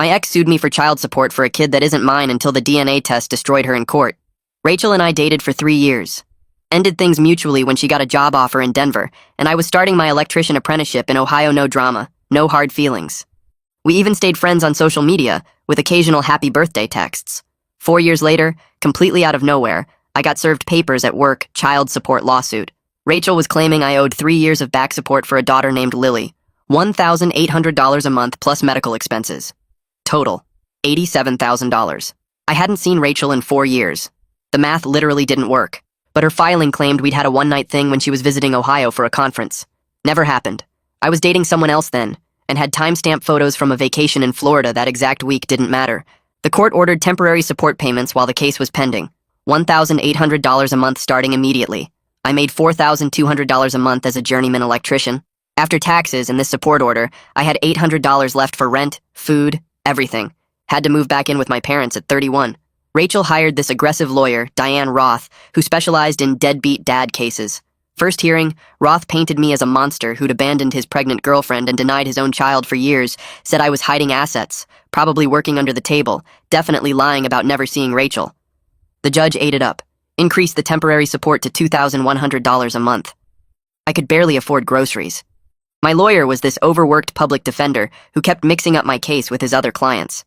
My ex sued me for child support for a kid that isn't mine until the DNA test destroyed her in court. Rachel and I dated for 3 years. Ended things mutually when she got a job offer in Denver, and I was starting my electrician apprenticeship in Ohio. No drama, no hard feelings. We even stayed friends on social media, with occasional happy birthday texts. 4 years later, completely out of nowhere, I got served papers at work, child support lawsuit. Rachel was claiming I owed 3 years of back support for a daughter named Lily, $1,800 a month plus medical expenses. Total, $87,000. I hadn't seen Rachel in 4 years. The math literally didn't work, but her filing claimed we'd had a one-night thing when she was visiting Ohio for a conference. Never happened. I was dating someone else then, and had timestamp photos from a vacation in Florida that exact week. Didn't matter. The court ordered temporary support payments while the case was pending, $1,800 a month starting immediately. I made $4,200 a month as a journeyman electrician. After taxes and this support order, I had $800 left for rent, food, everything. Had to move back in with my parents at 31. Rachel hired this aggressive lawyer, Diane Roth, who specialized in deadbeat dad cases. First hearing, Roth painted me as a monster who'd abandoned his pregnant girlfriend and denied his own child for years, said I was hiding assets, probably working under the table, definitely lying about never seeing Rachel. The judge ate it up, increased the temporary support to $2,100 a month. I could barely afford groceries. My lawyer was this overworked public defender who kept mixing up my case with his other clients.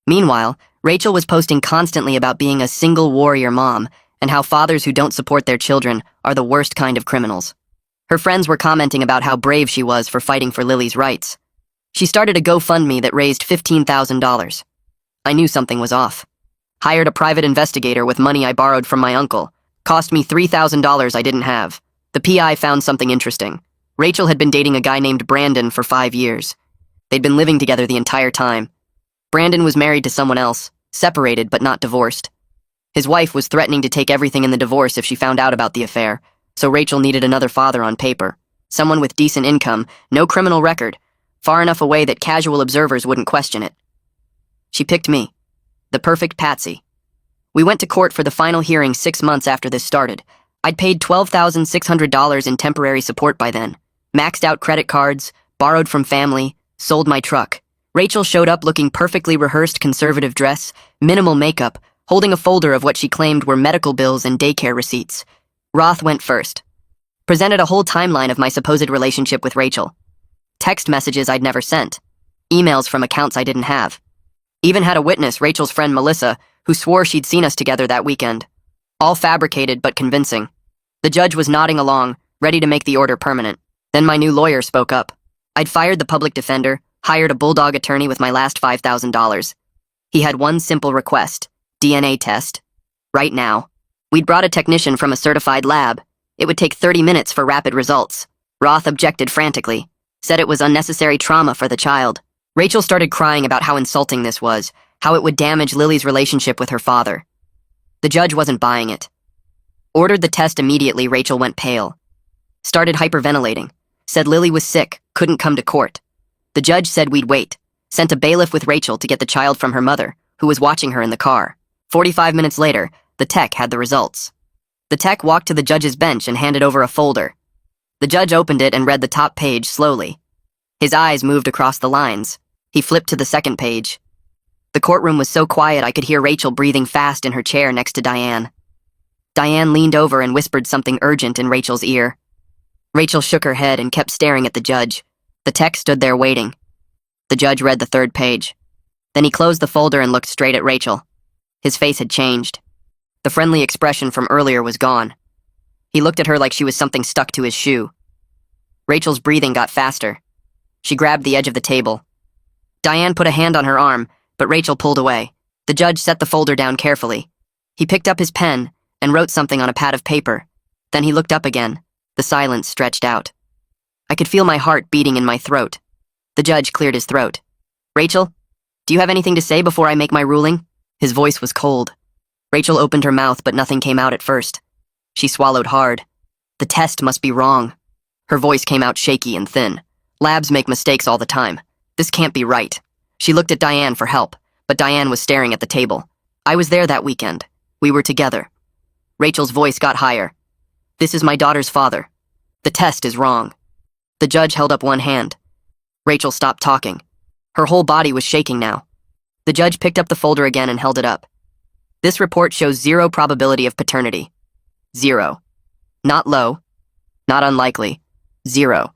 Meanwhile, Rachel was posting constantly about being a single warrior mom and how fathers who don't support their children are the worst kind of criminals. Her friends were commenting about how brave she was for fighting for Lily's rights. She started a GoFundMe that raised $15,000. I knew something was off. Hired a private investigator with money I borrowed from my uncle. Cost me $3,000 I didn't have. The PI found something interesting. Rachel had been dating a guy named Brandon for 5 years. They'd been living together the entire time. Brandon was married to someone else, separated but not divorced. His wife was threatening to take everything in the divorce if she found out about the affair, so Rachel needed another father on paper. Someone with decent income, no criminal record, far enough away that casual observers wouldn't question it. She picked me, the perfect patsy. We went to court for the final hearing 6 months after this started. I'd paid $12,600 in temporary support by then, maxed out credit cards, borrowed from family, sold my truck. Rachel showed up looking perfectly rehearsed conservative dress, minimal makeup, holding a folder of what she claimed were medical bills and daycare receipts. Roth went first. Presented a whole timeline of my supposed relationship with Rachel. Text messages I'd never sent. Emails from accounts I didn't have. Even had a witness, Rachel's friend Melissa, who swore she'd seen us together that weekend. All fabricated but convincing. The judge was nodding along, ready to make the order permanent. Then my new lawyer spoke up. I'd fired the public defender, hired a bulldog attorney with my last $5,000. He had one simple request, DNA test. Right now. We'd brought a technician from a certified lab. It would take 30 minutes for rapid results. Roth objected frantically, said it was unnecessary trauma for the child. Rachel started crying about how insulting this was, how it would damage Lily's relationship with her father. The judge wasn't buying it. Ordered the test immediately. Rachel went pale. Started hyperventilating. Said Lily was sick, couldn't come to court. The judge said we'd wait. Sent a bailiff with Rachel to get the child from her mother, who was watching her in the car. 45 minutes later, the tech had the results. The tech walked to the judge's bench and handed over a folder. The judge opened it and read the top page slowly. His eyes moved across the lines. He flipped to the second page. The courtroom was so quiet I could hear Rachel breathing fast in her chair next to Diane. Diane leaned over and whispered something urgent in Rachel's ear. Rachel shook her head and kept staring at the judge. The tech stood there waiting. The judge read the third page. Then he closed the folder and looked straight at Rachel. His face had changed. The friendly expression from earlier was gone. He looked at her like she was something stuck to his shoe. Rachel's breathing got faster. She grabbed the edge of the table. Diane put a hand on her arm, but Rachel pulled away. The judge set the folder down carefully. He picked up his pen and wrote something on a pad of paper. Then he looked up again. The silence stretched out. I could feel my heart beating in my throat. The judge cleared his throat. Rachel, do you have anything to say before I make my ruling? His voice was cold. Rachel opened her mouth, but nothing came out at first. She swallowed hard. The test must be wrong. Her voice came out shaky and thin. Labs make mistakes all the time. This can't be right. She looked at Diane for help, but Diane was staring at the table. I was there that weekend. We were together. Rachel's voice got higher. This is my daughter's father. The test is wrong. The judge held up one hand. Rachel stopped talking. Her whole body was shaking now. The judge picked up the folder again and held it up. This report shows 0 probability of paternity. 0. Not low. Not unlikely. 0.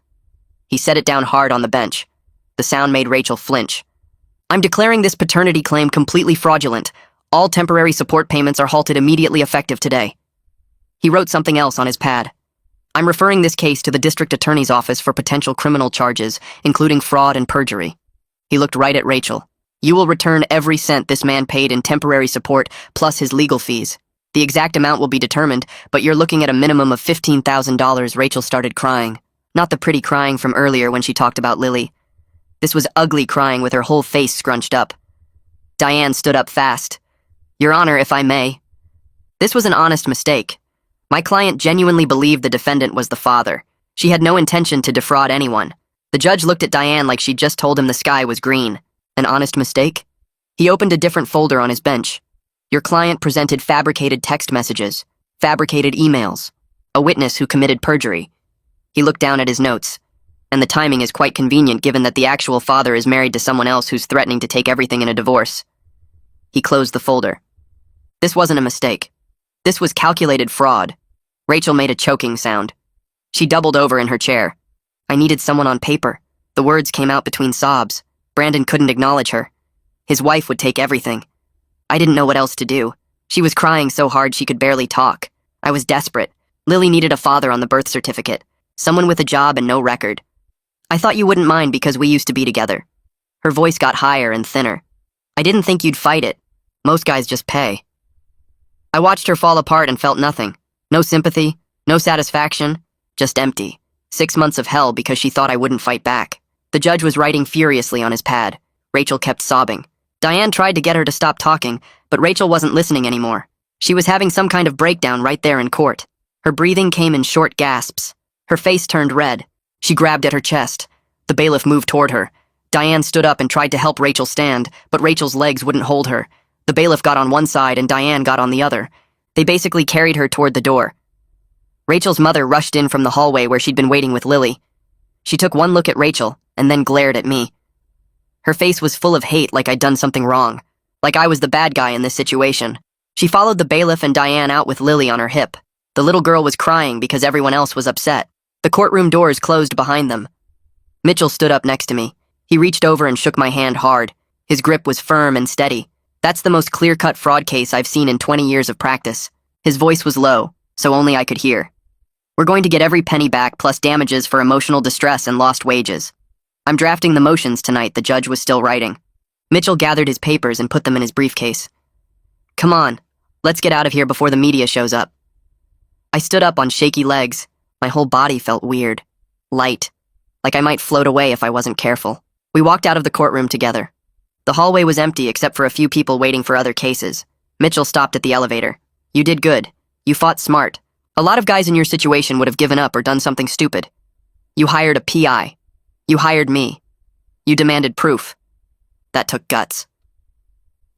He set it down hard on the bench. The sound made Rachel flinch. I'm declaring this paternity claim completely fraudulent. All temporary support payments are halted immediately effective today. He wrote something else on his pad. I'm referring this case to the district attorney's office for potential criminal charges, including fraud and perjury. He looked right at Rachel. You will return every cent this man paid in temporary support, plus his legal fees. The exact amount will be determined, but you're looking at a minimum of $15,000. Rachel started crying. Not the pretty crying from earlier when she talked about Lily. This was ugly crying with her whole face scrunched up. Diane stood up fast. Your Honor, if I may. This was an honest mistake. My client genuinely believed the defendant was the father. She had no intention to defraud anyone. The judge looked at Diane like she'd just told him the sky was green. An honest mistake? He opened a different folder on his bench. Your client presented fabricated text messages, fabricated emails, a witness who committed perjury. He looked down at his notes. And the timing is quite convenient given that the actual father is married to someone else who's threatening to take everything in a divorce. He closed the folder. This wasn't a mistake. This was calculated fraud. Rachel made a choking sound. She doubled over in her chair. I needed someone on paper. The words came out between sobs. Brandon couldn't acknowledge her. His wife would take everything. I didn't know what else to do. She was crying so hard she could barely talk. I was desperate. Lily needed a father on the birth certificate. Someone with a job and no record. I thought you wouldn't mind because we used to be together. Her voice got higher and thinner. I didn't think you'd fight it. Most guys just pay. I watched her fall apart and felt nothing. No sympathy, no satisfaction, just empty. 6 months of hell because she thought I wouldn't fight back. The judge was writing furiously on his pad. Rachel kept sobbing. Diane tried to get her to stop talking, but Rachel wasn't listening anymore. She was having some kind of breakdown right there in court. Her breathing came in short gasps. Her face turned red. She grabbed at her chest. The bailiff moved toward her. Diane stood up and tried to help Rachel stand, but Rachel's legs wouldn't hold her. The bailiff got on one side and Diane got on the other. They basically carried her toward the door. Rachel's mother rushed in from the hallway where she'd been waiting with Lily. She took one look at Rachel and then glared at me. Her face was full of hate like I'd done something wrong, like I was the bad guy in this situation. She followed the bailiff and Diane out with Lily on her hip. The little girl was crying because everyone else was upset. The courtroom doors closed behind them. Mitchell stood up next to me. He reached over and shook my hand hard. His grip was firm and steady. That's the most clear-cut fraud case I've seen in 20 years of practice. His voice was low, so only I could hear. We're going to get every penny back plus damages for emotional distress and lost wages. I'm drafting the motions tonight. The judge was still writing. Mitchell gathered his papers and put them in his briefcase. Come on, let's get out of here before the media shows up. I stood up on shaky legs. My whole body felt weird. Light. Like I might float away if I wasn't careful. We walked out of the courtroom together. The hallway was empty except for a few people waiting for other cases. Mitchell stopped at the elevator. You did good. You fought smart. A lot of guys in your situation would have given up or done something stupid. You hired a PI. You hired me. You demanded proof. That took guts.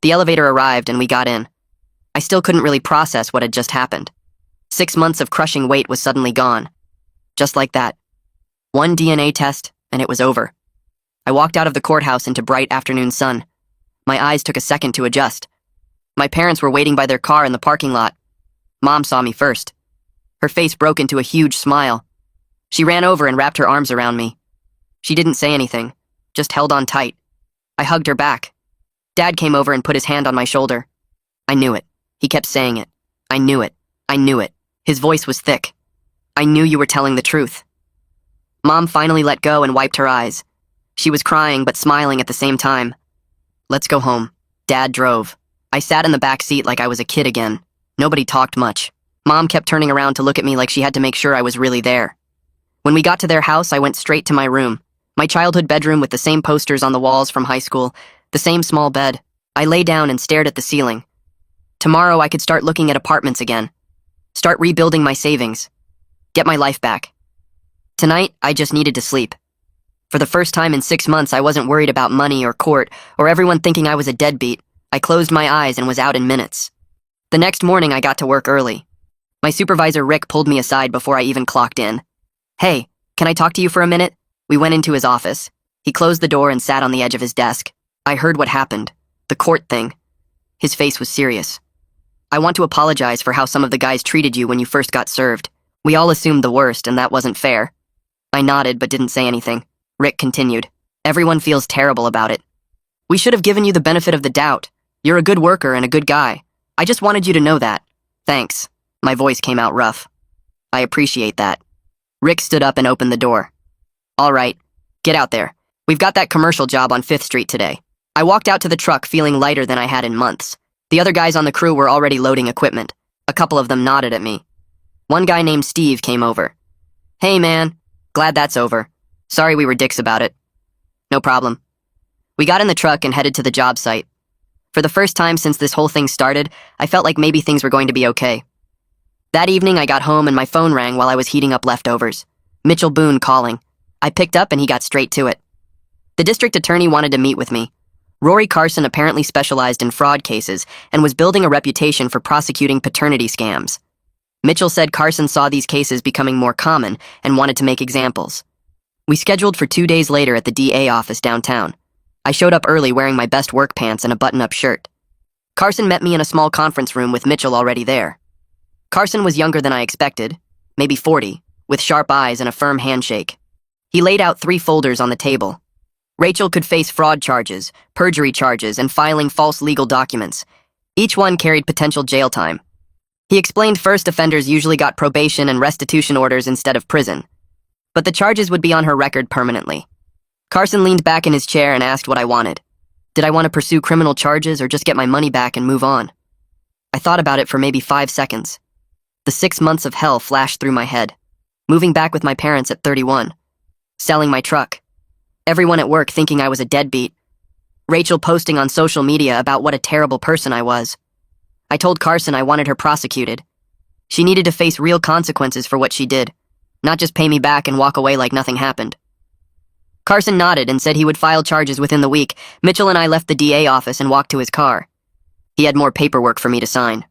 The elevator arrived and we got in. I still couldn't really process what had just happened. 6 months of crushing weight was suddenly gone. Just like that. One DNA test, and it was over. I walked out of the courthouse into bright afternoon sun. My eyes took a second to adjust. My parents were waiting by their car in the parking lot. Mom saw me first. Her face broke into a huge smile. She ran over and wrapped her arms around me. She didn't say anything, just held on tight. I hugged her back. Dad came over and put his hand on my shoulder. I knew it. He kept saying it. I knew it. I knew it. His voice was thick. I knew you were telling the truth. Mom finally let go and wiped her eyes. She was crying but smiling at the same time. Let's go home. Dad drove. I sat in the back seat like I was a kid again. Nobody talked much. Mom kept turning around to look at me like she had to make sure I was really there. When we got to their house, I went straight to my room. My childhood bedroom with the same posters on the walls from high school, the same small bed. I lay down and stared at the ceiling. Tomorrow I could start looking at apartments again. Start rebuilding my savings. Get my life back. Tonight, I just needed to sleep. For the first time in 6 months, I wasn't worried about money or court or everyone thinking I was a deadbeat. I closed my eyes and was out in minutes. The next morning, I got to work early. My supervisor, Rick, pulled me aside before I even clocked in. Hey, can I talk to you for a minute? We went into his office. He closed the door and sat on the edge of his desk. I heard what happened. The court thing. His face was serious. I want to apologize for how some of the guys treated you when you first got served. We all assumed the worst, and that wasn't fair. I nodded but didn't say anything. Rick continued. Everyone feels terrible about it. We should have given you the benefit of the doubt. You're a good worker and a good guy. I just wanted you to know that. Thanks. My voice came out rough. I appreciate that. Rick stood up and opened the door. All right, get out there. We've got that commercial job on 5th Street today. I walked out to the truck feeling lighter than I had in months. The other guys on the crew were already loading equipment. A couple of them nodded at me. One guy named Steve came over. Hey man, glad that's over. Sorry we were dicks about it. No problem. We got in the truck and headed to the job site. For the first time since this whole thing started, I felt like maybe things were going to be okay. That evening I got home and my phone rang while I was heating up leftovers. Mitchell Boone calling. I picked up and he got straight to it. The district attorney wanted to meet with me. Rory Carson apparently specialized in fraud cases and was building a reputation for prosecuting paternity scams. Mitchell said Carson saw these cases becoming more common and wanted to make examples. We scheduled for 2 days later at the DA office downtown. I showed up early wearing my best work pants and a button-up shirt. Carson met me in a small conference room with Mitchell already there. Carson was younger than I expected, maybe 40, with sharp eyes and a firm handshake. He laid out 3 folders on the table. Rachel could face fraud charges, perjury charges, and filing false legal documents. Each one carried potential jail time. He explained first offenders usually got probation and restitution orders instead of prison. But the charges would be on her record permanently. Carson leaned back in his chair and asked what I wanted. Did I want to pursue criminal charges or just get my money back and move on? I thought about it for maybe 5 seconds. The 6 months of hell flashed through my head. Moving back with my parents at 31. Selling my truck. Everyone at work thinking I was a deadbeat. Rachel posting on social media about what a terrible person I was. I told Carson I wanted her prosecuted. She needed to face real consequences for what she did, not just pay me back and walk away like nothing happened. Carson nodded and said he would file charges within the week. Mitchell and I left the DA office and walked to his car. He had more paperwork for me to sign.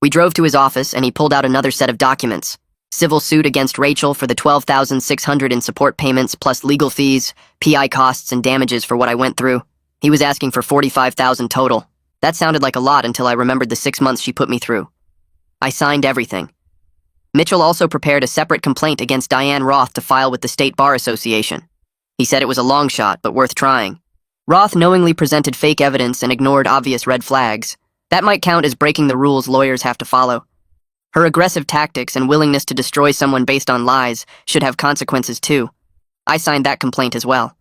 We drove to his office and he pulled out another set of documents. Civil suit against Rachel for the $12,600 in support payments plus legal fees, PI costs, and damages for what I went through. He was asking for $45,000 total. That sounded like a lot until I remembered the 6 months she put me through. I signed everything. Mitchell also prepared a separate complaint against Diane Roth to file with the State Bar Association. He said it was a long shot, but worth trying. Roth knowingly presented fake evidence and ignored obvious red flags. That might count as breaking the rules lawyers have to follow. Her aggressive tactics and willingness to destroy someone based on lies should have consequences too. I signed that complaint as well.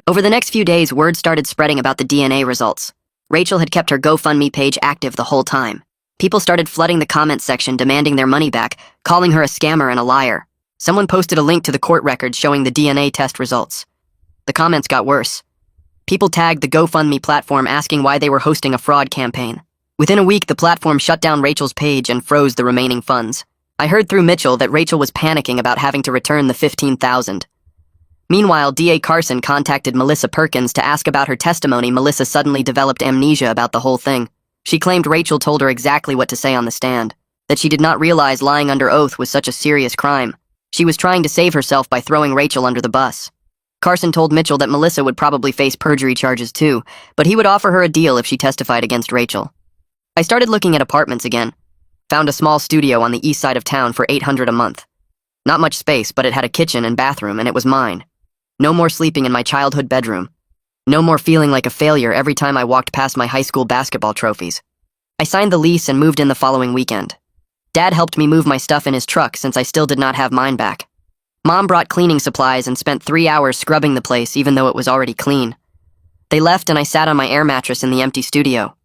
Over the next few days, word started spreading about the DNA results. Rachel had kept her GoFundMe page active the whole time. People started flooding the comments section demanding their money back, calling her a scammer and a liar. Someone posted a link to the court records showing the DNA test results. The comments got worse. People tagged the GoFundMe platform asking why they were hosting a fraud campaign. Within a week, the platform shut down Rachel's page and froze the remaining funds. I heard through Mitchell that Rachel was panicking about having to return the $15,000. Meanwhile, DA Carson contacted Melissa Perkins to ask about her testimony. Melissa suddenly developed amnesia about the whole thing. She claimed Rachel told her exactly what to say on the stand, that she did not realize lying under oath was such a serious crime. She was trying to save herself by throwing Rachel under the bus. Carson told Mitchell that Melissa would probably face perjury charges too, but he would offer her a deal if she testified against Rachel. I started looking at apartments again. Found a small studio on the east side of town for $800 a month. Not much space, but it had a kitchen and bathroom, and it was mine. No more sleeping in my childhood bedroom. No more feeling like a failure every time I walked past my high school basketball trophies. I signed the lease and moved in the following weekend. Dad helped me move my stuff in his truck since I still did not have mine back. Mom brought cleaning supplies and spent 3 hours scrubbing the place even though it was already clean. They left and I sat on my air mattress in the empty studio.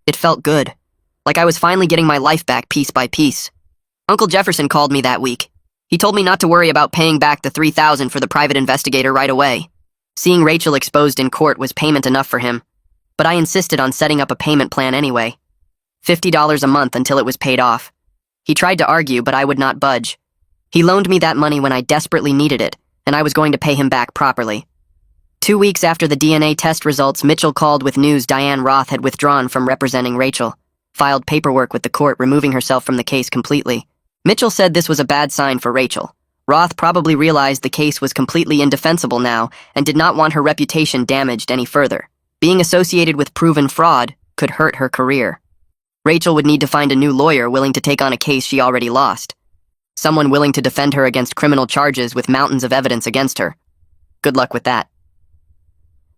It felt good, like I was finally getting my life back piece by piece. Uncle Jefferson called me that week. He told me not to worry about paying back the $3,000 for the private investigator right away. Seeing Rachel exposed in court was payment enough for him, but I insisted on setting up a payment plan anyway. $50 a month until it was paid off. He tried to argue, but I would not budge. He loaned me that money when I desperately needed it, and I was going to pay him back properly. 2 weeks after the DNA test results, Mitchell called with news Diane Roth had withdrawn from representing Rachel, filed paperwork with the court removing herself from the case completely. Mitchell said this was a bad sign for Rachel. Roth probably realized the case was completely indefensible now and did not want her reputation damaged any further. Being associated with proven fraud could hurt her career. Rachel would need to find a new lawyer willing to take on a case she already lost. Someone willing to defend her against criminal charges with mountains of evidence against her. Good luck with that.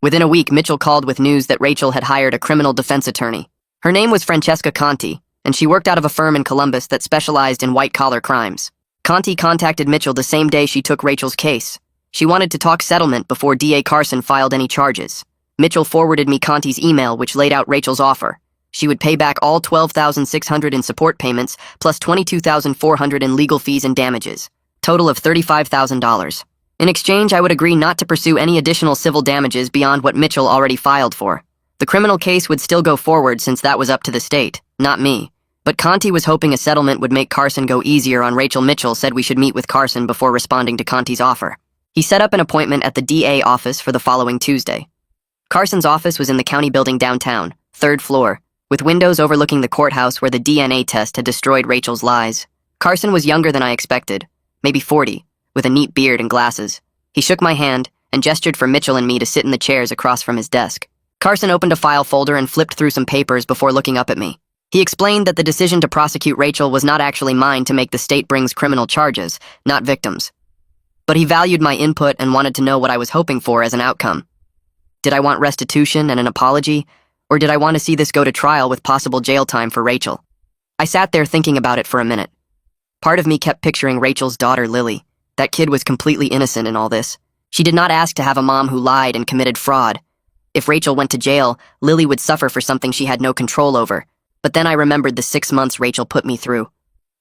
Within a week, Mitchell called with news that Rachel had hired a criminal defense attorney. Her name was Francesca Conti, and she worked out of a firm in Columbus that specialized in white-collar crimes. Conti contacted Mitchell the same day she took Rachel's case. She wanted to talk settlement before DA Carson filed any charges. Mitchell forwarded me Conti's email, which laid out Rachel's offer. She would pay back all $12,600 in support payments, plus $22,400 in legal fees and damages. Total of $35,000. In exchange, I would agree not to pursue any additional civil damages beyond what Mitchell already filed for. The criminal case would still go forward since that was up to the state, not me. But Conti was hoping a settlement would make Carson go easier on Rachel. Mitchell said we should meet with Carson before responding to Conti's offer. He set up an appointment at the DA office for the following Tuesday. Carson's office was in the county building downtown, 3rd floor, with windows overlooking the courthouse where the DNA test had destroyed Rachel's lies. Carson was younger than I expected, maybe 40, with a neat beard and glasses. He shook my hand and gestured for Mitchell and me to sit in the chairs across from his desk. Carson opened a file folder and flipped through some papers before looking up at me. He explained that the decision to prosecute Rachel was not actually mine to make the state brings criminal charges, not victims. But he valued my input and wanted to know what I was hoping for as an outcome. Did I want restitution and an apology? Or did I want to see this go to trial with possible jail time for Rachel? I sat there thinking about it for a minute. Part of me kept picturing Rachel's daughter, Lily. That kid was completely innocent in all this. She did not ask to have a mom who lied and committed fraud. If Rachel went to jail, Lily would suffer for something she had no control over. But then I remembered the 6 months Rachel put me through.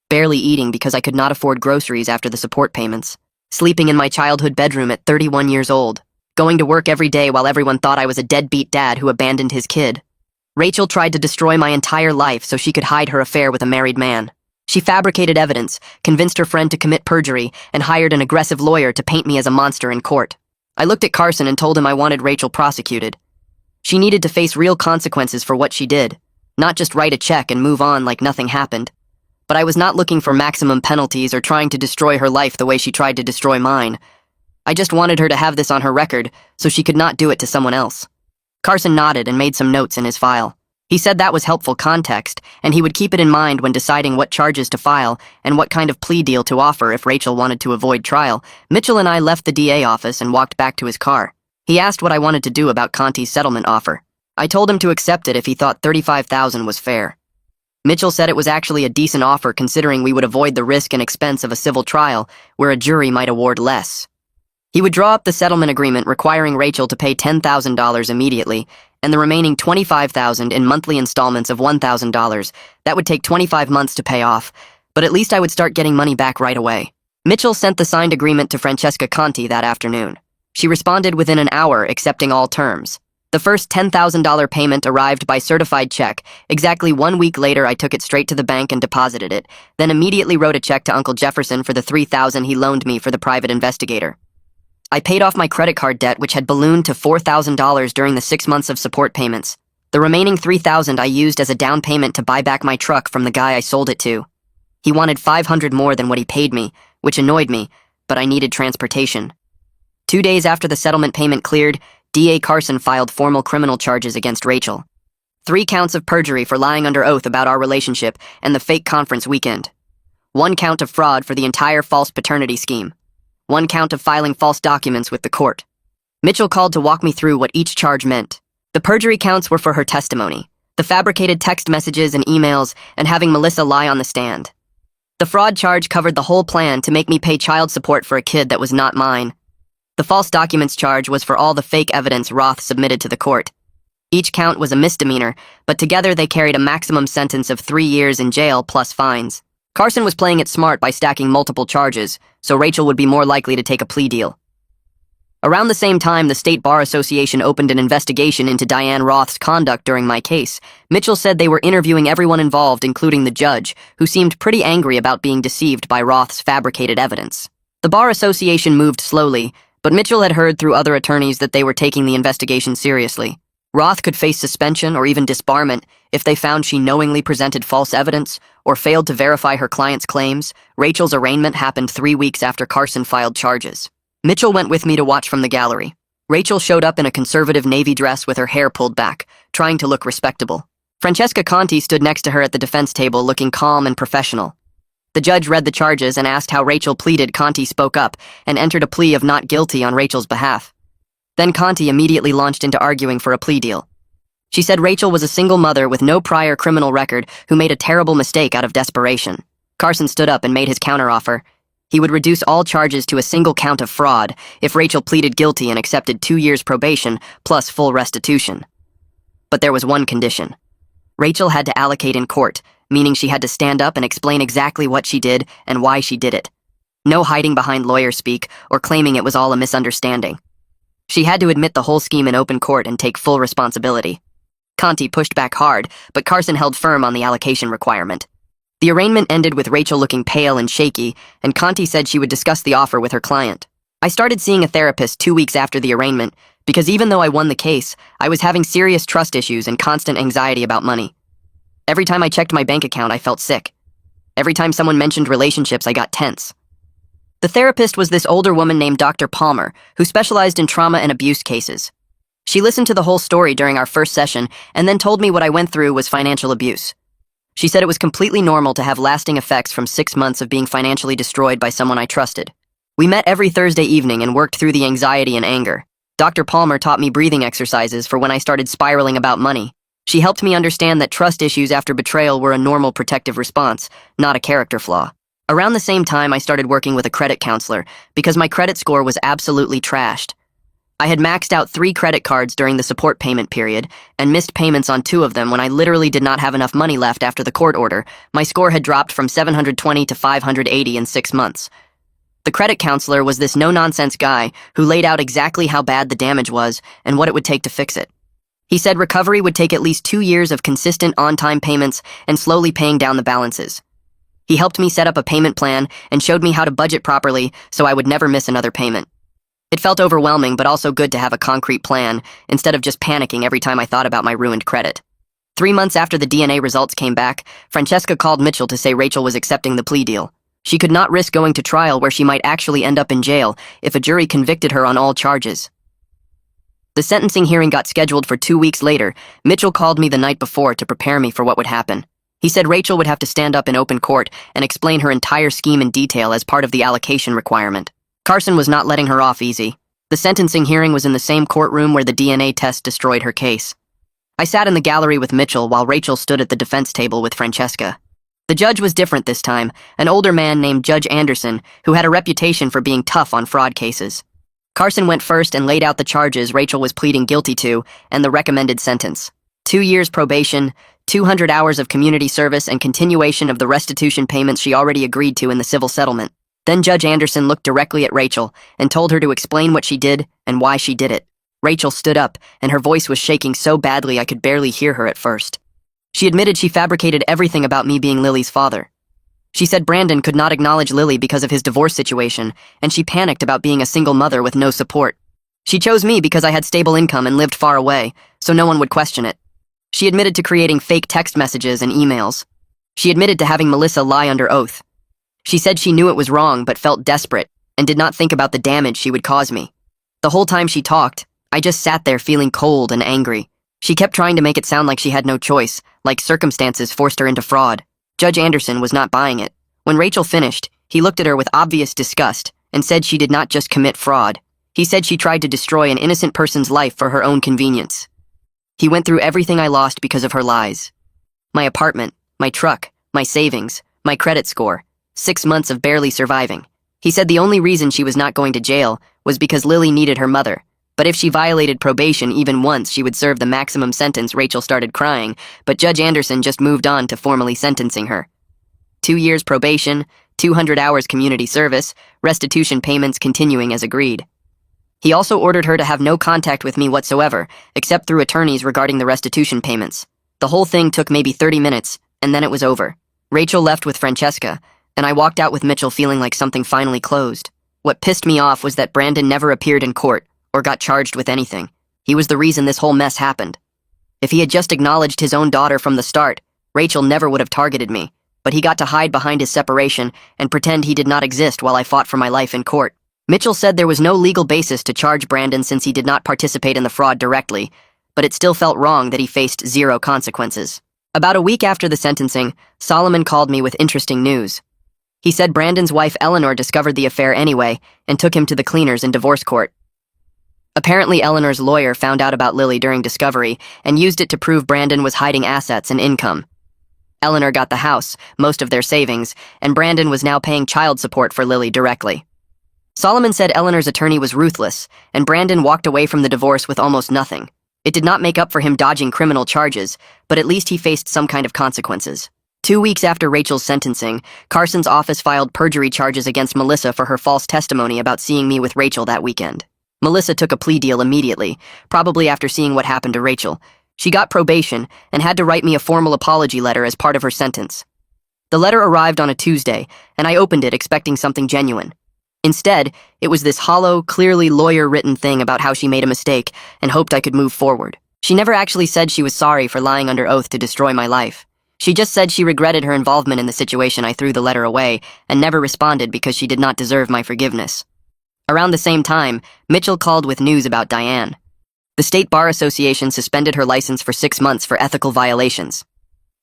Barely eating because I could not afford groceries after the support payments. Sleeping in my childhood bedroom at 31 years old. Going to work every day while everyone thought I was a deadbeat dad who abandoned his kid. Rachel tried to destroy my entire life so she could hide her affair with a married man. She fabricated evidence, convinced her friend to commit perjury, and hired an aggressive lawyer to paint me as a monster in court. I looked at Carson and told him I wanted Rachel prosecuted. She needed to face real consequences for what she did, not just write a check and move on like nothing happened. But I was not looking for maximum penalties or trying to destroy her life the way she tried to destroy mine. I just wanted her to have this on her record so she could not do it to someone else. Carson nodded and made some notes in his file. He said that was helpful context, and he would keep it in mind when deciding what charges to file and what kind of plea deal to offer if Rachel wanted to avoid trial. Mitchell and I left the DA office and walked back to his car. He asked what I wanted to do about Conti's settlement offer. I told him to accept it if he thought $35,000 was fair. Mitchell said it was actually a decent offer considering we would avoid the risk and expense of a civil trial where a jury might award less. He would draw up the settlement agreement requiring Rachel to pay $10,000 immediately and the remaining $25,000 in monthly installments of $1,000. That would take 25 months to pay off, but at least I would start getting money back right away. Mitchell sent the signed agreement to Francesca Conti that afternoon. She responded within an hour, accepting all terms. The first $10,000 payment arrived by certified check. Exactly 1 week later, I took it straight to the bank and deposited it, then immediately wrote a check to Uncle Jefferson for the $3,000 he loaned me for the private investigator. I paid off my credit card debt, which had ballooned to $4,000 during the 6 months of support payments. The remaining $3,000 I used as a down payment to buy back my truck from the guy I sold it to. He wanted $500 more than what he paid me, which annoyed me, but I needed transportation. 2 days after the settlement payment cleared, DA Carson filed formal criminal charges against Rachel. 3 counts of perjury for lying under oath about our relationship and the fake conference weekend. 1 count of fraud for the entire false paternity scheme. 1 count of filing false documents with the court. Mitchell called to walk me through what each charge meant. The perjury counts were for her testimony, the fabricated text messages and emails, and having Melissa lie on the stand. The fraud charge covered the whole plan to make me pay child support for a kid that was not mine. The false documents charge was for all the fake evidence Roth submitted to the court. Each count was a misdemeanor, but together they carried a maximum sentence of 3 years in jail plus fines. Carson was playing it smart by stacking multiple charges, so Rachel would be more likely to take a plea deal. Around the same time, the State Bar Association opened an investigation into Diane Roth's conduct during my case. Mitchell said they were interviewing everyone involved, including the judge, who seemed pretty angry about being deceived by Roth's fabricated evidence. The Bar Association moved slowly, but Mitchell had heard through other attorneys that they were taking the investigation seriously. Roth could face suspension or even disbarment if they found she knowingly presented false evidence or failed to verify her client's claims. Rachel's arraignment happened 3 weeks after Carson filed charges. Mitchell went with me to watch from the gallery. Rachel showed up in a conservative navy dress with her hair pulled back, trying to look respectable. Francesca Conti stood next to her at the defense table looking calm and professional. The judge read the charges and asked how Rachel pleaded. Conti spoke up and entered a plea of not guilty on Rachel's behalf. Then Conti immediately launched into arguing for a plea deal. She said Rachel was a single mother with no prior criminal record who made a terrible mistake out of desperation. Carson stood up and made his counteroffer. He would reduce all charges to a single count of fraud if Rachel pleaded guilty and accepted 2 years probation plus full restitution. But there was one condition. Rachel had to allocate in court, meaning she had to stand up and explain exactly what she did and why she did it. No hiding behind lawyer speak or claiming it was all a misunderstanding. She had to admit the whole scheme in open court and take full responsibility. Conti pushed back hard, but Carson held firm on the allocation requirement. The arraignment ended with Rachel looking pale and shaky, and Conti said she would discuss the offer with her client. I started seeing a therapist 2 weeks after the arraignment, because even though I won the case, I was having serious trust issues and constant anxiety about money. Every time I checked my bank account, I felt sick. Every time someone mentioned relationships, I got tense. The therapist was this older woman named Dr. Palmer, who specialized in trauma and abuse cases. She listened to the whole story during our first session and then told me what I went through was financial abuse. She said it was completely normal to have lasting effects from 6 months of being financially destroyed by someone I trusted. We met every Thursday evening and worked through the anxiety and anger. Dr. Palmer taught me breathing exercises for when I started spiraling about money. She helped me understand that trust issues after betrayal were a normal protective response, not a character flaw. Around the same time, I started working with a credit counselor because my credit score was absolutely trashed. I had maxed out 3 credit cards during the support payment period and missed payments on 2 of them when I literally did not have enough money left after the court order. My score had dropped from 720 to 580 in 6 months. The credit counselor was this no-nonsense guy who laid out exactly how bad the damage was and what it would take to fix it. He said recovery would take at least 2 years of consistent on-time payments and slowly paying down the balances. He helped me set up a payment plan and showed me how to budget properly so I would never miss another payment. It felt overwhelming, but also good to have a concrete plan, instead of just panicking every time I thought about my ruined credit. 3 months after the DNA results came back, Francesca called Mitchell to say Rachel was accepting the plea deal. She could not risk going to trial where she might actually end up in jail if a jury convicted her on all charges. The sentencing hearing got scheduled for 2 weeks later. Mitchell called me the night before to prepare me for what would happen. He said Rachel would have to stand up in open court and explain her entire scheme in detail as part of the allocation requirement. Carson was not letting her off easy. The sentencing hearing was in the same courtroom where the DNA test destroyed her case. I sat in the gallery with Mitchell while Rachel stood at the defense table with Francesca. The judge was different this time, an older man named Judge Anderson, who had a reputation for being tough on fraud cases. Carson went first and laid out the charges Rachel was pleading guilty to and the recommended sentence. 2 years probation, 200 hours of community service, and continuation of the restitution payments she already agreed to in the civil settlement. Then Judge Anderson looked directly at Rachel and told her to explain what she did and why she did it. Rachel stood up, and her voice was shaking so badly I could barely hear her at first. She admitted she fabricated everything about me being Lily's father. She said Brandon could not acknowledge Lily because of his divorce situation, and she panicked about being a single mother with no support. She chose me because I had stable income and lived far away, so no one would question it. She admitted to creating fake text messages and emails. She admitted to having Melissa lie under oath. She said she knew it was wrong but felt desperate and did not think about the damage she would cause me. The whole time she talked, I just sat there feeling cold and angry. She kept trying to make it sound like she had no choice, like circumstances forced her into fraud. Judge Anderson was not buying it. When Rachel finished, he looked at her with obvious disgust and said she did not just commit fraud. He said she tried to destroy an innocent person's life for her own convenience. He went through everything I lost because of her lies. My apartment, my truck, my savings, my credit score. 6 months of barely surviving. He said the only reason she was not going to jail was because Lily needed her mother, but if she violated probation even once, she would serve the maximum sentence. Rachel started crying, but Judge Anderson just moved on to formally sentencing her. 2 years probation, 200 hours community service, restitution payments continuing as agreed. He also ordered her to have no contact with me whatsoever, except through attorneys regarding the restitution payments. The whole thing took maybe 30 minutes, and then it was over. Rachel left with Francesca, and I walked out with Mitchell feeling like something finally closed. What pissed me off was that Brandon never appeared in court or got charged with anything. He was the reason this whole mess happened. If he had just acknowledged his own daughter from the start, Rachel never would have targeted me, but he got to hide behind his separation and pretend he did not exist while I fought for my life in court. Mitchell said there was no legal basis to charge Brandon since he did not participate in the fraud directly, but it still felt wrong that he faced zero consequences. About a week after the sentencing, Solomon called me with interesting news. He said Brandon's wife Eleanor discovered the affair anyway and took him to the cleaners in divorce court. Apparently, Eleanor's lawyer found out about Lily during discovery and used it to prove Brandon was hiding assets and income. Eleanor got the house, most of their savings, and Brandon was now paying child support for Lily directly. Solomon said Eleanor's attorney was ruthless, and Brandon walked away from the divorce with almost nothing. It did not make up for him dodging criminal charges, but at least he faced some kind of consequences. 2 weeks after Rachel's sentencing, Carson's office filed perjury charges against Melissa for her false testimony about seeing me with Rachel that weekend. Melissa took a plea deal immediately, probably after seeing what happened to Rachel. She got probation and had to write me a formal apology letter as part of her sentence. The letter arrived on a Tuesday, and I opened it expecting something genuine. Instead, it was this hollow, clearly lawyer-written thing about how she made a mistake and hoped I could move forward. She never actually said she was sorry for lying under oath to destroy my life. She just said she regretted her involvement in the situation. I threw the letter away and never responded because she did not deserve my forgiveness. Around the same time, Mitchell called with news about Diane. The State Bar Association suspended her license for 6 months for ethical violations.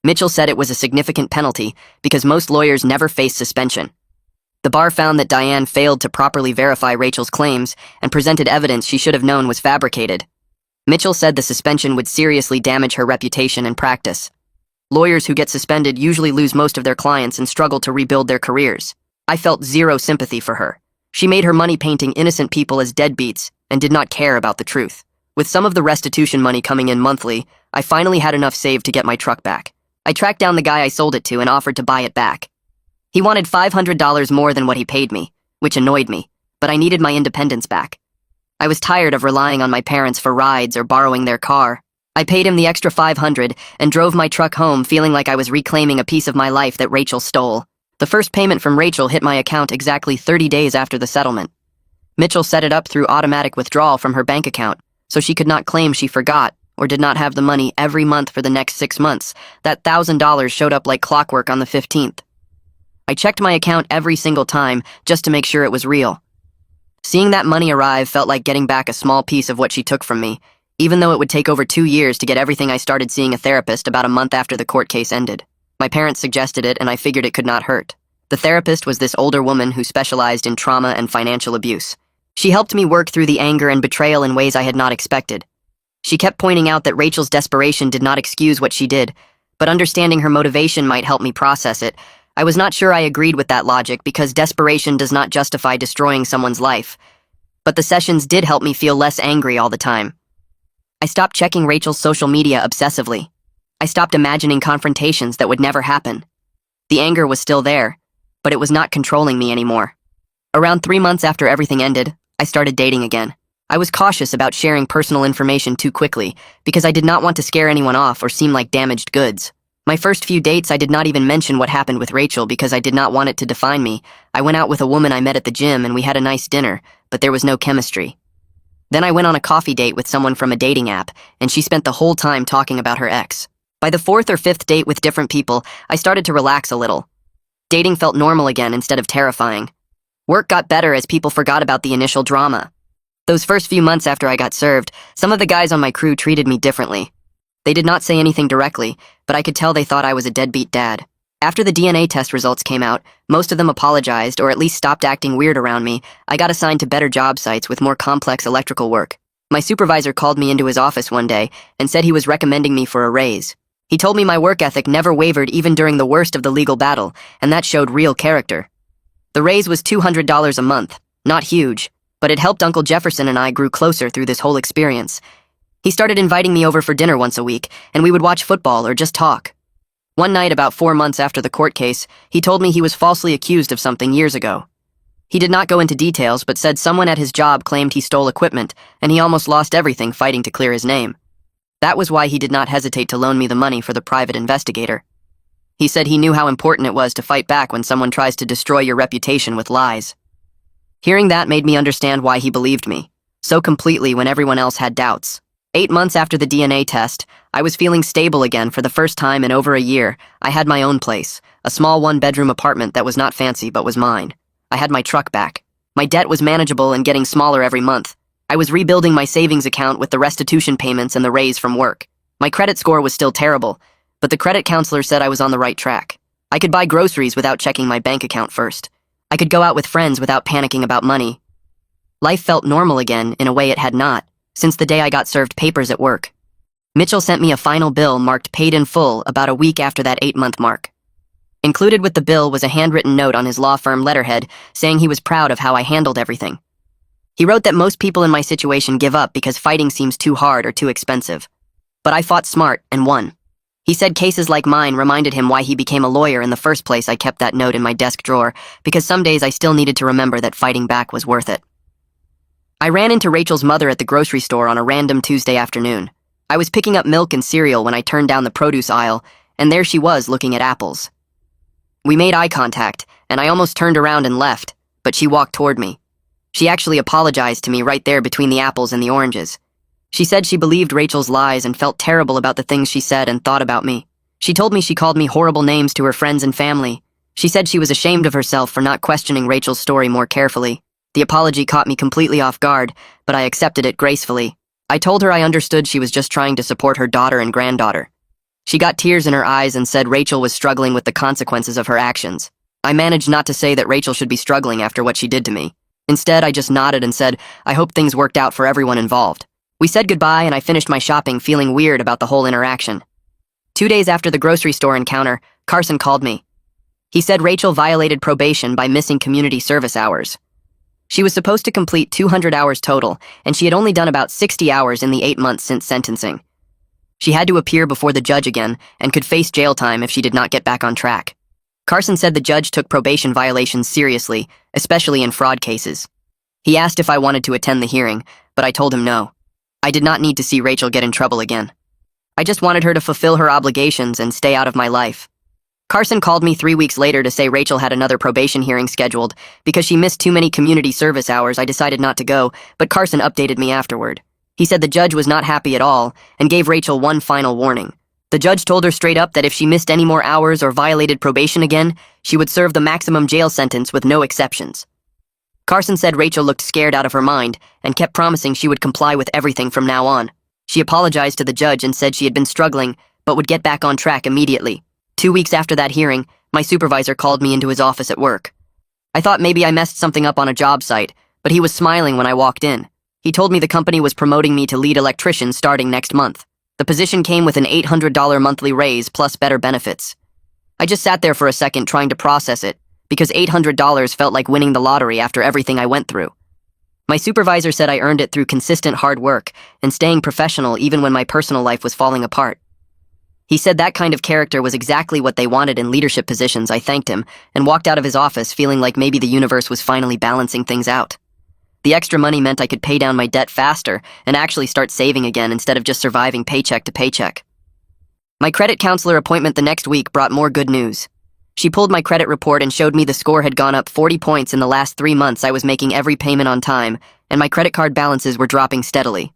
Mitchell said it was a significant penalty because most lawyers never face suspension. The bar found that Diane failed to properly verify Rachel's claims and presented evidence she should have known was fabricated. Mitchell said the suspension would seriously damage her reputation and practice. Lawyers who get suspended usually lose most of their clients and struggle to rebuild their careers. I felt zero sympathy for her. She made her money painting innocent people as deadbeats and did not care about the truth. With some of the restitution money coming in monthly, I finally had enough saved to get my truck back. I tracked down the guy I sold it to and offered to buy it back. He wanted $500 more than what he paid me, which annoyed me, but I needed my independence back. I was tired of relying on my parents for rides or borrowing their car. I paid him the extra $500 and drove my truck home feeling like I was reclaiming a piece of my life that Rachel stole. The first payment from Rachel hit my account exactly 30 days after the settlement. Mitchell set it up through automatic withdrawal from her bank account, so she could not claim she forgot or did not have the money every month for the next 6 months. That $1,000 showed up like clockwork on the 15th. I checked my account every single time just to make sure it was real. Seeing that money arrive felt like getting back a small piece of what she took from me, even though it would take over 2 years to get everything. I started seeing a therapist about a month after the court case ended. My parents suggested it, and I figured it could not hurt. The therapist was this older woman who specialized in trauma and financial abuse. She helped me work through the anger and betrayal in ways I had not expected. She kept pointing out that Rachel's desperation did not excuse what she did, but understanding her motivation might help me process it. I was not sure I agreed with that logic because desperation does not justify destroying someone's life. But the sessions did help me feel less angry all the time. I stopped checking Rachel's social media obsessively. I stopped imagining confrontations that would never happen. The anger was still there, but it was not controlling me anymore. Around 3 months after everything ended, I started dating again. I was cautious about sharing personal information too quickly because I did not want to scare anyone off or seem like damaged goods. My first few dates, I did not even mention what happened with Rachel because I did not want it to define me. I went out with a woman I met at the gym and we had a nice dinner, but there was no chemistry. Then I went on a coffee date with someone from a dating app, and she spent the whole time talking about her ex. By the 4th or 5th date with different people, I started to relax a little. Dating felt normal again instead of terrifying. Work got better as people forgot about the initial drama. Those first few months after I got served, some of the guys on my crew treated me differently. They did not say anything directly, but I could tell they thought I was a deadbeat dad. After the DNA test results came out, most of them apologized or at least stopped acting weird around me. I got assigned to better job sites with more complex electrical work. My supervisor called me into his office one day and said he was recommending me for a raise. He told me my work ethic never wavered even during the worst of the legal battle, and that showed real character. The raise was $200 a month, not huge, but it helped Uncle Jefferson and I grew closer through this whole experience. He started inviting me over for dinner once a week, and we would watch football or just talk. One night, about 4 months after the court case, he told me he was falsely accused of something years ago. He did not go into details, but said someone at his job claimed he stole equipment, and he almost lost everything fighting to clear his name. That was why he did not hesitate to loan me the money for the private investigator. He said he knew how important it was to fight back when someone tries to destroy your reputation with lies. Hearing that made me understand why he believed me so completely when everyone else had doubts. 8 months after the DNA test, I was feeling stable again for the first time in over a year. I had my own place, a small 1-bedroom apartment that was not fancy but was mine. I had my truck back. My debt was manageable and getting smaller every month. I was rebuilding my savings account with the restitution payments and the raise from work. My credit score was still terrible, but the credit counselor said I was on the right track. I could buy groceries without checking my bank account first. I could go out with friends without panicking about money. Life felt normal again in a way it had not, since the day I got served papers at work. Mitchell sent me a final bill marked paid in full about a week after that 8-month mark. Included with the bill was a handwritten note on his law firm letterhead saying he was proud of how I handled everything. He wrote that most people in my situation give up because fighting seems too hard or too expensive. But I fought smart and won. He said cases like mine reminded him why he became a lawyer in the first place. I kept that note in my desk drawer because some days I still needed to remember that fighting back was worth it. I ran into Rachel's mother at the grocery store on a random Tuesday afternoon. I was picking up milk and cereal when I turned down the produce aisle, and there she was looking at apples. We made eye contact, and I almost turned around and left, but she walked toward me. She actually apologized to me right there between the apples and the oranges. She said she believed Rachel's lies and felt terrible about the things she said and thought about me. She told me she called me horrible names to her friends and family. She said she was ashamed of herself for not questioning Rachel's story more carefully. The apology caught me completely off guard, but I accepted it gracefully. I told her I understood she was just trying to support her daughter and granddaughter. She got tears in her eyes and said Rachel was struggling with the consequences of her actions. I managed not to say that Rachel should be struggling after what she did to me. Instead, I just nodded and said, I hope things worked out for everyone involved. We said goodbye and I finished my shopping feeling weird about the whole interaction. 2 days after the grocery store encounter, Carson called me. He said Rachel violated probation by missing community service hours. She was supposed to complete 200 hours total, and she had only done about 60 hours in the 8 months since sentencing. She had to appear before the judge again and could face jail time if she did not get back on track. Carson said the judge took probation violations seriously, especially in fraud cases. He asked if I wanted to attend the hearing, but I told him no. I did not need to see Rachel get in trouble again. I just wanted her to fulfill her obligations and stay out of my life. Carson called me 3 weeks later to say Rachel had another probation hearing scheduled. Because she missed too many community service hours, I decided not to go, but Carson updated me afterward. He said the judge was not happy at all and gave Rachel one final warning. The judge told her straight up that if she missed any more hours or violated probation again, she would serve the maximum jail sentence with no exceptions. Carson said Rachel looked scared out of her mind and kept promising she would comply with everything from now on. She apologized to the judge and said she had been struggling, but would get back on track immediately. 2 weeks after that hearing, my supervisor called me into his office at work. I thought maybe I messed something up on a job site, but he was smiling when I walked in. He told me the company was promoting me to lead electrician starting next month. The position came with an $800 monthly raise plus better benefits. I just sat there for a second trying to process it, because $800 felt like winning the lottery after everything I went through. My supervisor said I earned it through consistent hard work and staying professional even when my personal life was falling apart. He said that kind of character was exactly what they wanted in leadership positions. I thanked him and walked out of his office feeling like maybe the universe was finally balancing things out. The extra money meant I could pay down my debt faster and actually start saving again instead of just surviving paycheck to paycheck. My credit counselor appointment the next week brought more good news. She pulled my credit report and showed me the score had gone up 40 points in the last 3 months. I was making every payment on time, and my credit card balances were dropping steadily.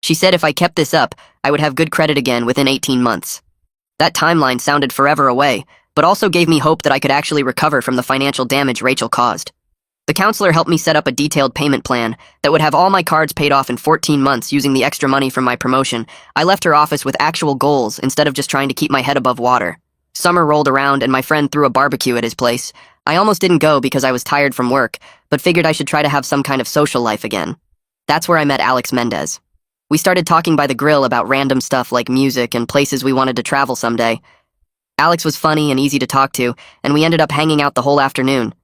She said if I kept this up, I would have good credit again within 18 months. That timeline sounded forever away, but also gave me hope that I could actually recover from the financial damage Rachel caused. The counselor helped me set up a detailed payment plan that would have all my cards paid off in 14 months using the extra money from my promotion. I left her office with actual goals instead of just trying to keep my head above water. Summer rolled around and my friend threw a barbecue at his place. I almost didn't go because I was tired from work, but figured I should try to have some kind of social life again. That's where I met Alex Mendez. We started talking by the grill about random stuff like music and places we wanted to travel someday. Alex was funny and easy to talk to, and we ended up hanging out the whole afternoon.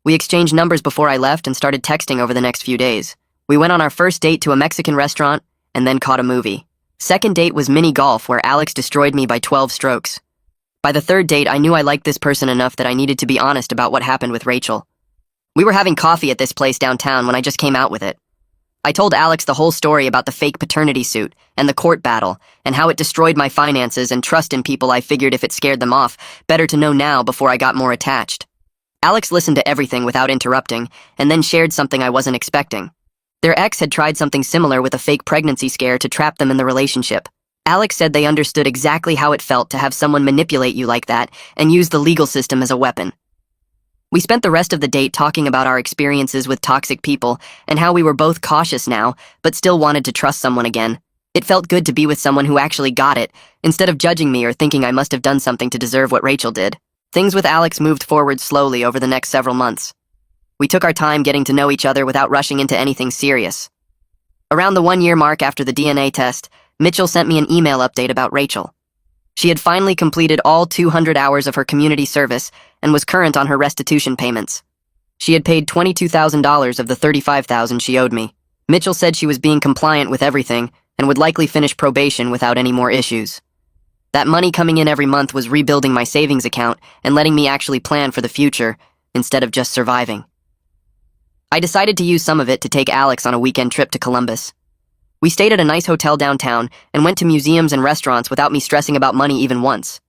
We exchanged numbers before I left and started texting over the next few days. We went on our first date to a Mexican restaurant and then caught a movie. Second date was mini golf where Alex destroyed me by 12 strokes. By the third date, I knew I liked this person enough that I needed to be honest about what happened with Rachel. We were having coffee at this place downtown when I just came out with it. I told Alex the whole story about the fake paternity suit and the court battle and how it destroyed my finances and trust in people. I figured if it scared them off, better to know now before I got more attached. Alex listened to everything without interrupting and then shared something I wasn't expecting. Their ex had tried something similar with a fake pregnancy scare to trap them in the relationship. Alex said they understood exactly how it felt to have someone manipulate you like that and use the legal system as a weapon. We spent the rest of the date talking about our experiences with toxic people and how we were both cautious now, but still wanted to trust someone again. It felt good to be with someone who actually got it, instead of judging me or thinking I must have done something to deserve what Rachel did. Things with Alex moved forward slowly over the next several months. We took our time getting to know each other without rushing into anything serious. Around the 1-year mark after the DNA test, Mitchell sent me an email update about Rachel. She had finally completed all 200 hours of her community service and was current on her restitution payments. She had paid $22,000 of the $35,000 she owed me. Mitchell said she was being compliant with everything and would likely finish probation without any more issues. That money coming in every month was rebuilding my savings account and letting me actually plan for the future instead of just surviving. I decided to use some of it to take Alex on a weekend trip to Columbus. We stayed at a nice hotel downtown and went to museums and restaurants without me stressing about money even once.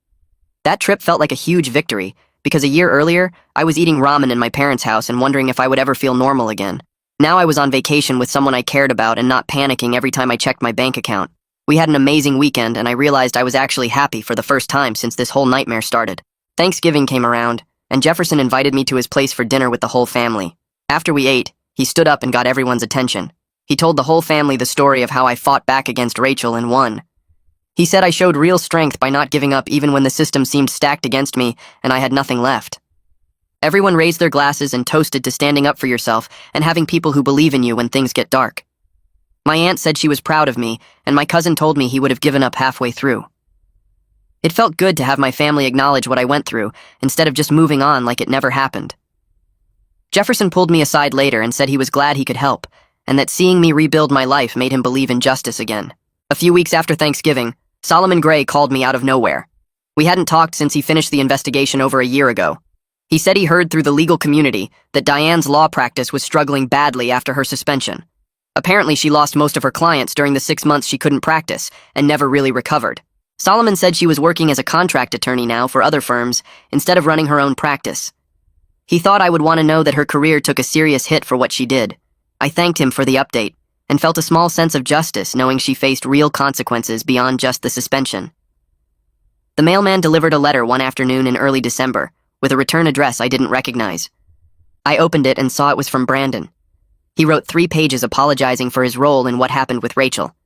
That trip felt like a huge victory, because a year earlier, I was eating ramen in my parents' house and wondering if I would ever feel normal again. Now I was on vacation with someone I cared about and not panicking every time I checked my bank account. We had an amazing weekend, and I realized I was actually happy for the first time since this whole nightmare started. Thanksgiving came around, and Jefferson invited me to his place for dinner with the whole family. After we ate, he stood up and got everyone's attention. He told the whole family the story of how I fought back against Rachel and won. He said I showed real strength by not giving up even when the system seemed stacked against me and I had nothing left. Everyone raised their glasses and toasted to standing up for yourself and having people who believe in you when things get dark. My aunt said she was proud of me, and my cousin told me he would have given up halfway through. It felt good to have my family acknowledge what I went through, instead of just moving on like it never happened. Jefferson pulled me aside later and said he was glad he could help, and that seeing me rebuild my life made him believe in justice again. A few weeks after Thanksgiving, Solomon Gray called me out of nowhere. We hadn't talked since he finished the investigation over a year ago. He said he heard through the legal community that Diane's law practice was struggling badly after her suspension. Apparently, she lost most of her clients during the 6 months she couldn't practice and never really recovered. Solomon said she was working as a contract attorney now for other firms instead of running her own practice. He thought I would want to know that her career took a serious hit for what she did. I thanked him for the update and felt a small sense of justice knowing she faced real consequences beyond just the suspension. The mailman delivered a letter one afternoon in early December with a return address I didn't recognize. I opened it and saw it was from Brandon. He wrote 3 pages apologizing for his role in what happened with Rachel.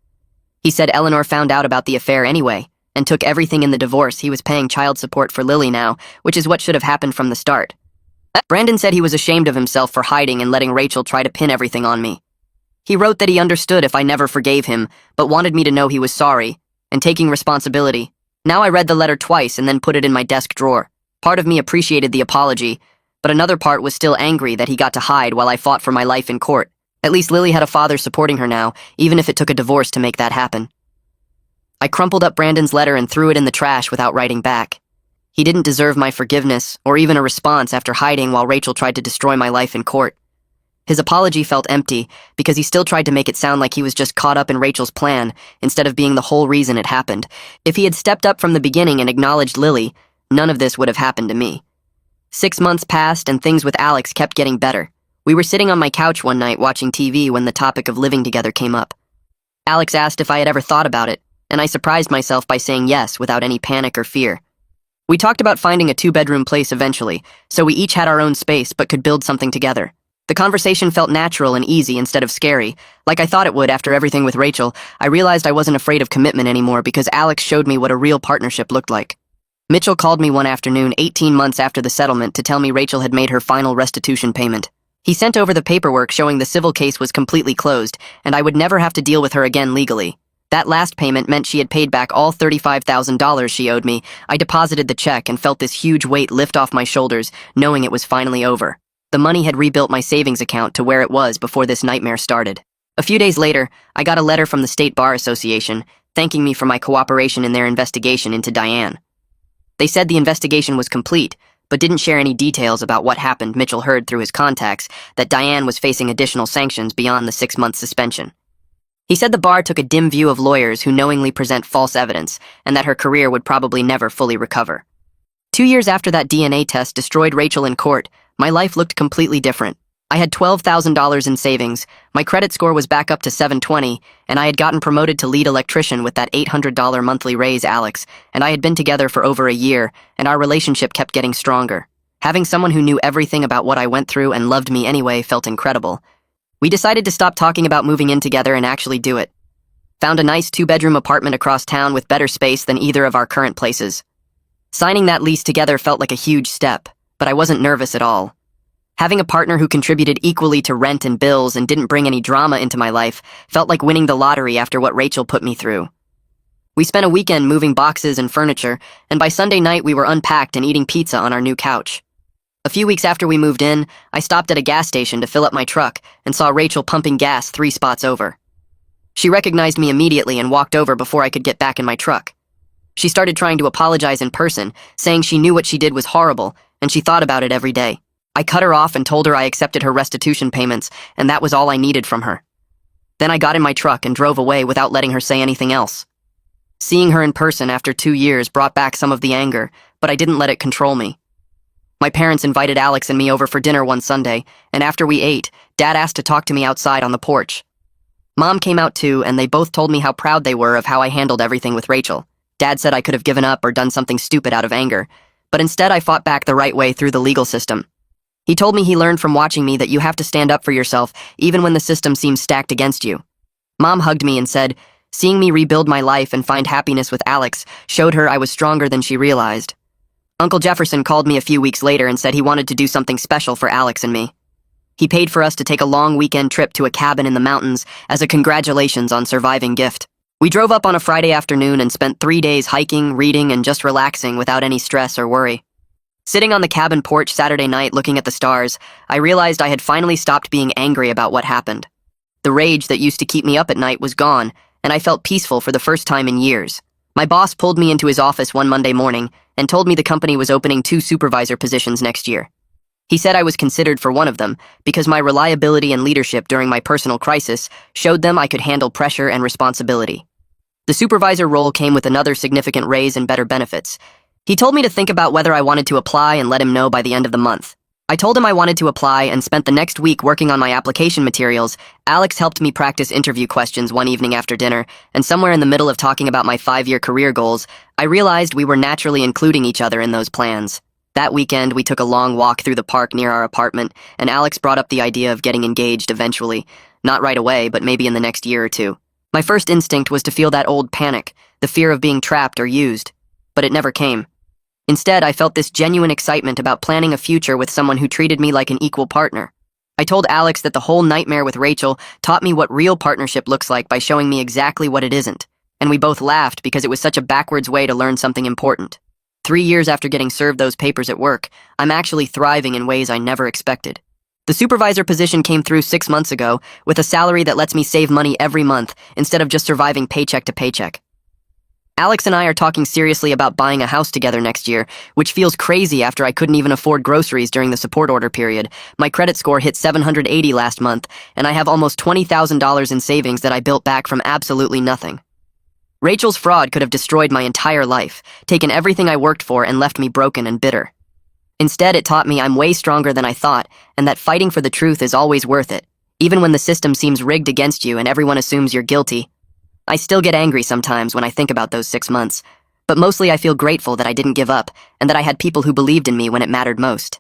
He said Eleanor found out about the affair anyway and took everything in the divorce. He was paying child support for Lily now, which is what should have happened from the start. Brandon said he was ashamed of himself for hiding and letting Rachel try to pin everything on me. He wrote that he understood if I never forgave him, but wanted me to know he was sorry and taking responsibility. Now I read the letter twice and then put it in my desk drawer. Part of me appreciated the apology, but another part was still angry that he got to hide while I fought for my life in court. At least Lily had a father supporting her now, even if it took a divorce to make that happen. I crumpled up Brandon's letter and threw it in the trash without writing back. He didn't deserve my forgiveness or even a response after hiding while Rachel tried to destroy my life in court. His apology felt empty because he still tried to make it sound like he was just caught up in Rachel's plan instead of being the whole reason it happened. If he had stepped up from the beginning and acknowledged Lily, none of this would have happened to me. 6 months passed and things with Alex kept getting better. We were sitting on my couch one night watching TV when the topic of living together came up. Alex asked if I had ever thought about it, and I surprised myself by saying yes without any panic or fear. We talked about finding a 2-bedroom place eventually, so we each had our own space but could build something together. The conversation felt natural and easy instead of scary. Like I thought it would after everything with Rachel, I realized I wasn't afraid of commitment anymore because Alex showed me what a real partnership looked like. Mitchell called me one afternoon 18 months after the settlement to tell me Rachel had made her final restitution payment. He sent over the paperwork showing the civil case was completely closed and I would never have to deal with her again legally. That last payment meant she had paid back all $35,000 she owed me. I deposited the check and felt this huge weight lift off my shoulders, knowing it was finally over. The money had rebuilt my savings account to where it was before this nightmare started. A few days later, I got a letter from the State Bar Association thanking me for my cooperation in their investigation into Diane. They said the investigation was complete, but didn't share any details about what happened. Mitchell heard through his contacts that Diane was facing additional sanctions beyond the 6-month suspension. He said the bar took a dim view of lawyers who knowingly present false evidence and that her career would probably never fully recover. 2 years after that DNA test destroyed Rachel in court, my life looked completely different. I had $12,000 in savings, my credit score was back up to 720, and I had gotten promoted to lead electrician with that $800 monthly raise. Alex and I had been together for over a year, and our relationship kept getting stronger. Having someone who knew everything about what I went through and loved me anyway felt incredible. We decided to stop talking about moving in together and actually do it. Found a nice 2-bedroom apartment across town with better space than either of our current places. Signing that lease together felt like a huge step, but I wasn't nervous at all. Having a partner who contributed equally to rent and bills and didn't bring any drama into my life felt like winning the lottery after what Rachel put me through. We spent a weekend moving boxes and furniture, and by Sunday night we were unpacked and eating pizza on our new couch. A few weeks after we moved in, I stopped at a gas station to fill up my truck and saw Rachel pumping gas 3 spots over. She recognized me immediately and walked over before I could get back in my truck. She started trying to apologize in person, saying she knew what she did was horrible, and she thought about it every day. I cut her off and told her I accepted her restitution payments, and that was all I needed from her. Then I got in my truck and drove away without letting her say anything else. Seeing her in person after 2 years brought back some of the anger, but I didn't let it control me. My parents invited Alex and me over for dinner one Sunday, and after we ate, Dad asked to talk to me outside on the porch. Mom came out too, and they both told me how proud they were of how I handled everything with Rachel. Dad said I could have given up or done something stupid out of anger, but instead I fought back the right way through the legal system. He told me he learned from watching me that you have to stand up for yourself even when the system seems stacked against you. Mom hugged me and said, seeing me rebuild my life and find happiness with Alex showed her I was stronger than she realized. Uncle Jefferson called me a few weeks later and said he wanted to do something special for Alex and me. He paid for us to take a long weekend trip to a cabin in the mountains as a congratulations on surviving gift. We drove up on a Friday afternoon and spent 3 days hiking, reading, and just relaxing without any stress or worry. Sitting on the cabin porch Saturday night looking at the stars, I realized I had finally stopped being angry about what happened. The rage that used to keep me up at night was gone, and I felt peaceful for the first time in years. My boss pulled me into his office one Monday morning and told me the company was opening 2 supervisor positions next year. He said I was considered for one of them because my reliability and leadership during my personal crisis showed them I could handle pressure and responsibility. The supervisor role came with another significant raise and better benefits. He told me to think about whether I wanted to apply and let him know by the end of the month. I told him I wanted to apply and spent the next week working on my application materials. Alex helped me practice interview questions one evening after dinner, and somewhere in the middle of talking about my 5-year career goals, I realized we were naturally including each other in those plans. That weekend, we took a long walk through the park near our apartment, and Alex brought up the idea of getting engaged eventually. Not right away, but maybe in the next year or 2. My first instinct was to feel that old panic, the fear of being trapped or used. But it never came. Instead, I felt this genuine excitement about planning a future with someone who treated me like an equal partner. I told Alex that the whole nightmare with Rachel taught me what real partnership looks like by showing me exactly what it isn't, and we both laughed because it was such a backwards way to learn something important. 3 years after getting served those papers at work, I'm actually thriving in ways I never expected. The supervisor position came through 6 months ago with a salary that lets me save money every month instead of just surviving paycheck to paycheck. Alex and I are talking seriously about buying a house together next year, which feels crazy after I couldn't even afford groceries during the support order period. My credit score hit 780 last month, and I have almost $20,000 in savings that I built back from absolutely nothing. Rachel's fraud could have destroyed my entire life, taken everything I worked for and left me broken and bitter. Instead, it taught me I'm way stronger than I thought, and that fighting for the truth is always worth it, even when the system seems rigged against you and everyone assumes you're guilty. I still get angry sometimes when I think about those 6 months, but mostly I feel grateful that I didn't give up and that I had people who believed in me when it mattered most.